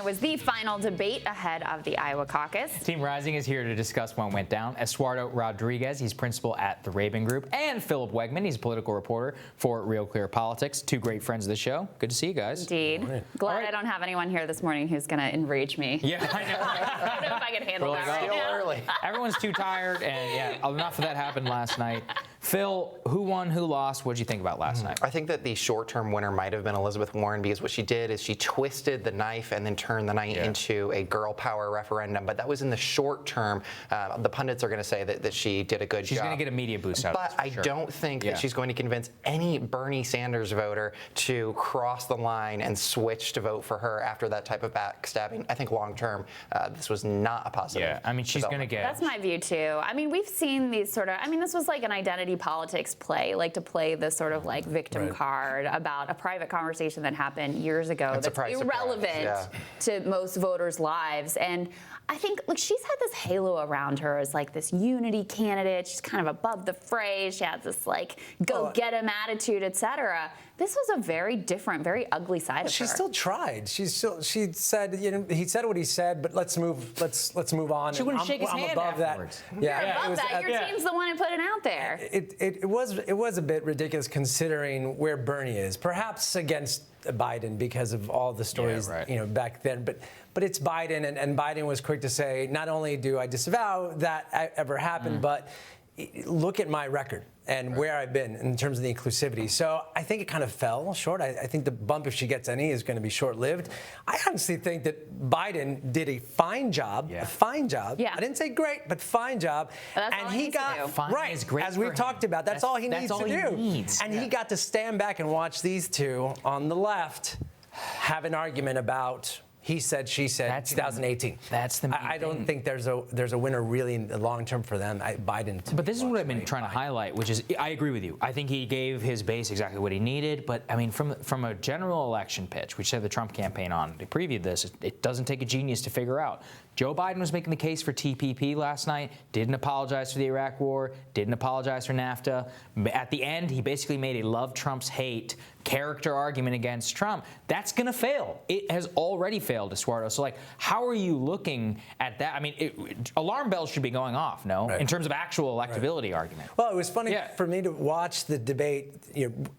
night was the final debate ahead of the Iowa caucus. Team Rising is here to discuss what went down. Eduardo Rodriguez, he's principal at the Rabin Group, and Philip Wegman, he's a political reporter for Real Clear Politics. Two great friends of the show. Good to see you guys. Indeed. Right. Glad I don't have anyone here this morning who's going to enrage me. Yeah, I know. I don't know if I can handle that right now. Early. Everyone's too tired, and yeah, enough of that happened last night. Phil, who won, who lost? What did you think about last night? I think that the short-term winner might have been Elizabeth Warren, because what she did is she twisted the knife and then turned the night into a girl power referendum. But that was in the short term. The pundits are going to say that she did a good job. She's going to get a media boost out of this. But I don't think that she's going to convince any Bernie Sanders voter to cross the line and switch to vote for her after that type of backstabbing. I think long-term, this was not a positive. Yeah, I mean, she's going to get... That's my view, too. I mean, we've seen these sort of... I mean, this was like an identity politics play, like to play this sort of like victim card about a private conversation that happened years ago that's irrelevant to most voters' lives. And I think, look, she's had this halo around her as like this unity candidate. She's kind of above the fray. She has this like go-get-em attitude, et cetera. This was a very different, very ugly side of her. She still tried. She said, he said what he said, but let's move on. She wouldn't shake his hand above afterwards. that. Yeah, above that. Your team's the one who put it out there. It was a bit ridiculous considering where Bernie is. Perhaps against Biden because of all the stories, back then. But it's Biden, and Biden was quick to say, not only do I disavow that ever happened, but look at my record and where I've been in terms of the inclusivity. So I think it kind of fell short. I think the bump, if she gets any, is going to be short-lived. I honestly think that Biden did a fine job. A fine job. Yeah. I didn't say great, but fine job. That's and all he got fine is great as we've talked about. That's all he needs to do. And he got to stand back and watch these two on the left have an argument about he said, she said, 2018. That's the main I don't think there's a winner really in the long term for them. Biden. But this is what I've been trying to highlight, which is I agree with you. I think he gave his base exactly what he needed. But I mean, from a general election pitch, which had the Trump campaign on, they previewed this. It doesn't take a genius to figure out. Joe Biden was making the case for TPP last night, didn't apologize for the Iraq War, didn't apologize for NAFTA. At the end, he basically made a love Trump's hate character argument against Trump. That's going to fail. It has already failed, Eduardo. So, like, how are you looking at that? I mean, alarm bells should be going off, no? In terms of actual electability argument. Well, it was funny for me to watch the debate,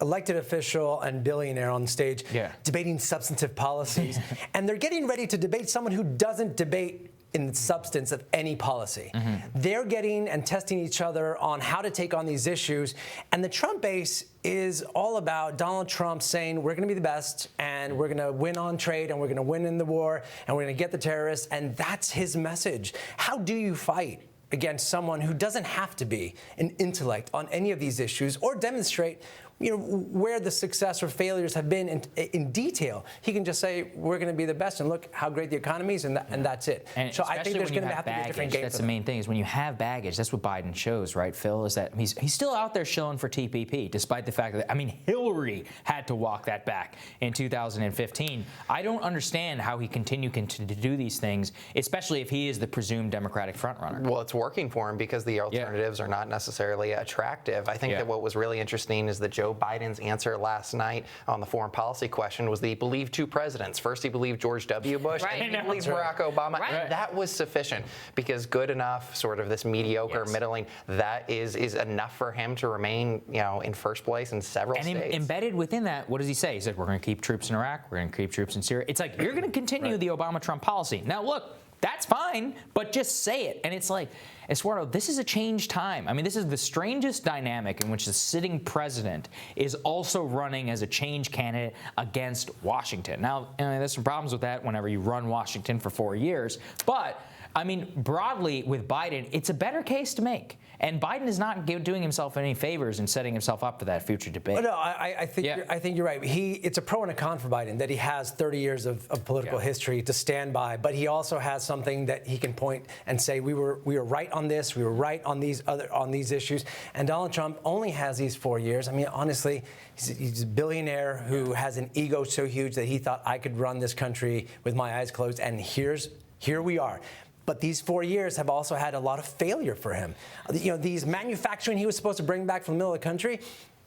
elected official and billionaire on stage debating substantive policies. And they're getting ready to debate someone who doesn't debate in the substance of any policy. They're getting and testing each other on how to take on these issues. And the Trump base is all about Donald Trump saying we're going to be the best and we're going to win on trade and we're going to win in the war and we're going to get the terrorists. And that's his message. How do you fight against someone who doesn't have to be an intellect on any of these issues or demonstrate where the success or failures have been in detail? He can just say, we're going to be the best, and look how great the economy is, and that's it. And so I think there's going to have to be a different game. That's the main thing, is when you have baggage, that's what Biden shows, right, Phil, is that he's still out there shilling for TPP, despite the fact that, I mean, Hillary had to walk that back in 2015. I don't understand how he continued to do these things, especially if he is the presumed Democratic frontrunner. Well, it's working for him because the alternatives are not necessarily attractive. I think that what was really interesting is that Joe Biden's answer last night on the foreign policy question was that he believed two presidents. First, he believed George W. Bush, and he believed Barack Obama. And that was sufficient, because good enough, sort of this mediocre, middling, that is enough for him to remain, in first place in several states. And embedded within that, what does he say? He said, we're going to keep troops in Iraq, we're going to keep troops in Syria. It's like, you're going to continue the Obama-Trump policy. Now, look, that's fine, but just say it. And it's like, Eduardo, this is a change time. I mean, this is the strangest dynamic in which the sitting president is also running as a change candidate against Washington. Now, there's some problems with that whenever you run Washington for 4 years. But, I mean, broadly with Biden, it's a better case to make. And Biden is not doing himself any favors in setting himself up for that future debate. No, I think you're right. It's a pro and a con for Biden that he has 30 years of political history to stand by, but he also has something that he can point and say we were right on this, we were right on these issues. And Donald Trump only has these 4 years. I mean, honestly, he's a billionaire who has an ego so huge that he thought I could run this country with my eyes closed. And here we are. But these 4 years have also had a lot of failure for him. These manufacturing he was supposed to bring back from the middle of the country,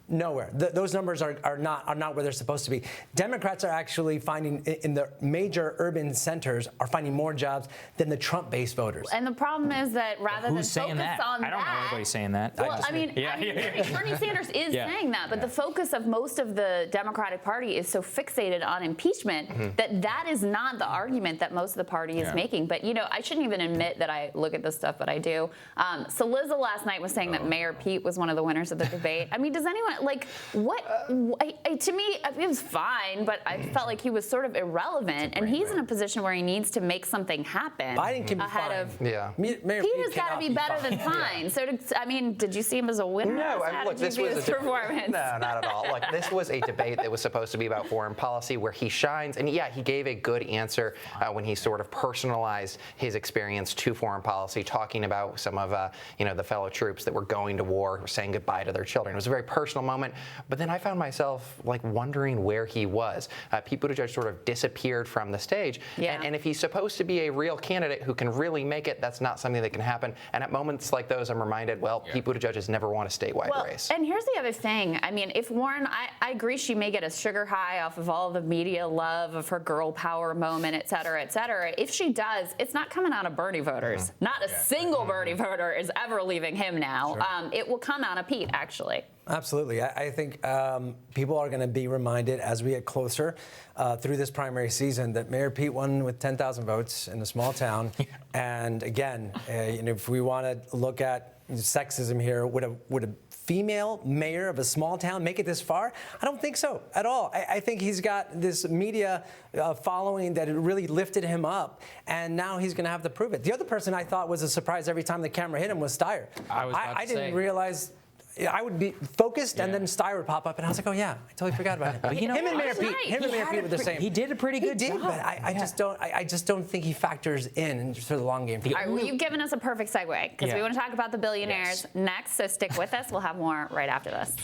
Nowhere. Those numbers are not where they're supposed to be. Democrats are actually finding in the major urban centers are finding more jobs than the Trump-based voters. And the problem is that rather Who's than saying focus that? on I don't know anybody saying that. Well, Bernie Sanders is saying that, but the focus of most of the Democratic Party is so fixated on impeachment that is not the argument that most of the party is making. But I shouldn't even admit that I look at this stuff, but I do. So Liza last night was saying that Mayor Pete was one of the winners of the debate. I mean, does anyone what? To me, it was fine, but I felt like he was sort of irrelevant, and he's in a position where he needs to make something happen. Biden can be ahead fine. of Mayor Pete has got to be better than fine. So, did you see him as a winner? No, look, this was a performance. No, not at all. Look, this was a debate that was supposed to be about foreign policy, where he shines, and he gave a good answer when he sort of personalized his experience to foreign policy, talking about some of the fellow troops that were going to war, saying goodbye to their children. It was a very personal moment. But then I found myself wondering where he was. Pete Buttigieg sort of disappeared from the stage. Yeah. And if he's supposed to be a real candidate who can really make it, that's not something that can happen. And at moments like those, I'm reminded, Pete Buttigieg has never won a statewide race. And here's the other thing. I mean, if Warren, I agree she may get a sugar high off of all the media love of her girl power moment, et cetera, et cetera. If she does, it's not coming out of Bernie voters. Not a single Bernie voter is ever leaving him now. Sure. It will come out of Pete, actually. Absolutely. I think people are going to be reminded as we get closer through this primary season that Mayor Pete won with 10,000 votes in a small town. And again, if we want to look at sexism here, would a female mayor of a small town make it this far? I don't think so at all. I think he's got this media following that really lifted him up, and now he's going to have to prove it. The other person I thought was a surprise every time the camera hit him was Steyer. I didn't realize. I would be focused, and then Steyer would pop up, and I was like, "Oh yeah, I totally forgot about him." But him and Mayor Pete were the same. He did a pretty good job. But I just don't think he factors in for the long game. All right, well, you've given us a perfect segue because we want to talk about the billionaires next. So stick with us. We'll have more right after this.